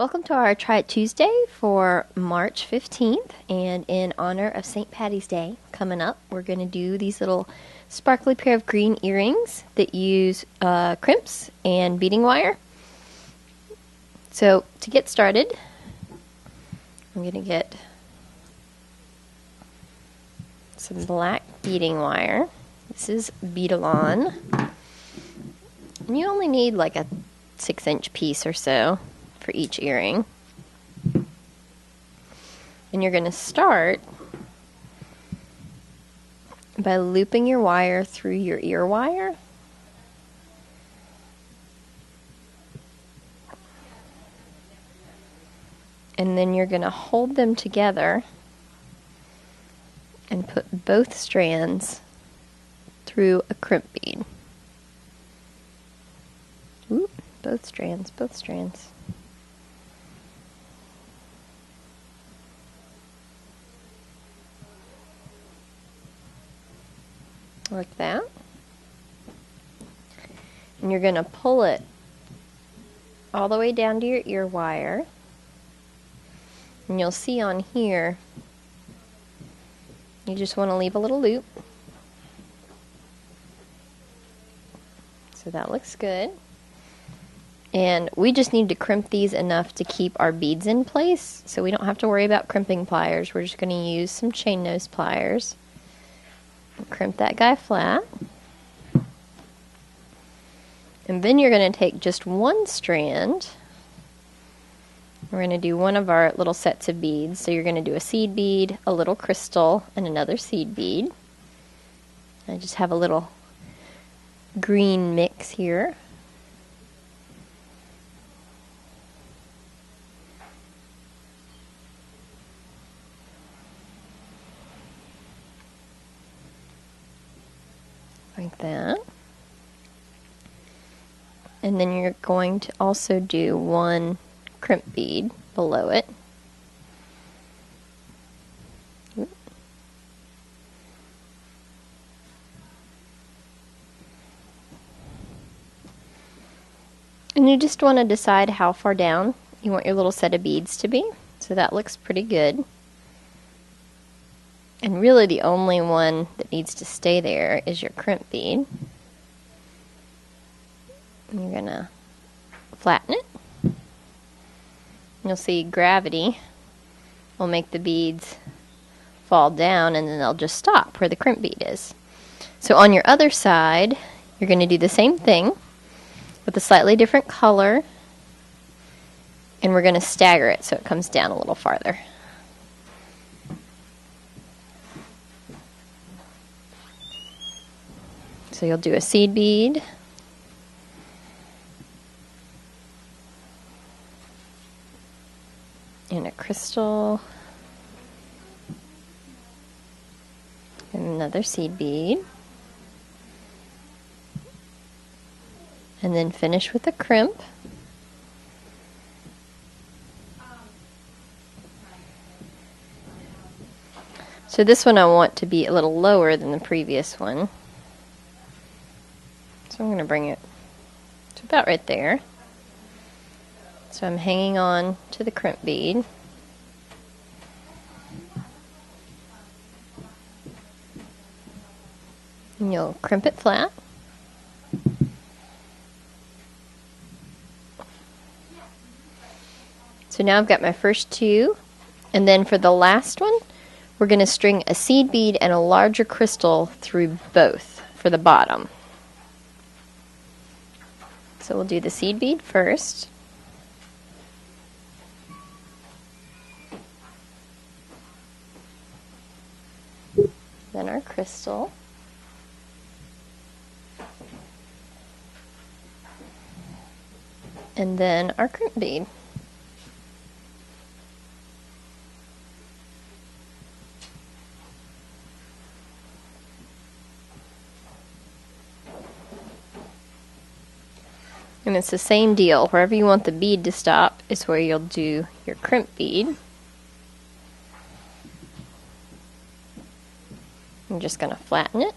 Welcome to our Try It Tuesday for March 15th, and in honor of St. Patty's Day coming up, we're going to do these little sparkly pair of green earrings that use crimps and beading wire. So to get started, I'm going to get some black beading wire. This is Beadalon. And you only need like a 6-inch piece or so for each earring. And you're going to start by looping your wire through your ear wire. And then you're going to hold them together and put both strands through a crimp bead. Oop, both strands. Like that. And you're going to pull it all the way down to your ear wire. And you'll see on here, you just want to leave a little loop. So that looks good. And we just need to crimp these enough to keep our beads in place, so we don't have to worry about crimping pliers. We're just going to use some chain nose pliers. Crimp that guy flat. And then you're going to take just one strand. We're going to do one of our little sets of beads. So you're going to do a seed bead, a little crystal, and another seed bead. I just have a little green mix here. Like that. And then you're going to also do one crimp bead below it. And you just want to decide how far down you want your little set of beads to be. So that looks pretty good. And really the only one that needs to stay there is your crimp bead. And you're going to flatten it. You'll see gravity will make the beads fall down, and then they'll just stop where the crimp bead is. So on your other side, you're going to do the same thing with a slightly different color, and we're going to stagger it so it comes down a little farther. So you'll do a seed bead, and a crystal, and another seed bead, and then finish with a crimp. So this one I want to be a little lower than the previous one. So I'm going to bring it to about right there. So I'm hanging on to the crimp bead. And you'll crimp it flat. So now I've got my first two, and then for the last one, we're going to string a seed bead and a larger crystal through both for the bottom. So we'll do the seed bead first. Then our crystal. And then our crimp bead. And it's the same deal. Wherever you want the bead to stop is where you'll do your crimp bead. I'm just going to flatten it.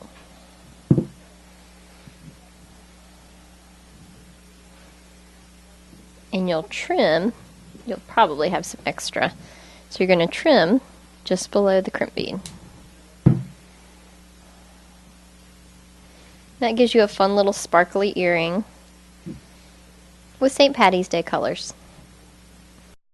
And you'll trim you'll probably have some extra. So you're going to trim just below the crimp bead. That gives you a fun little sparkly earring with St. Patty's Day colors.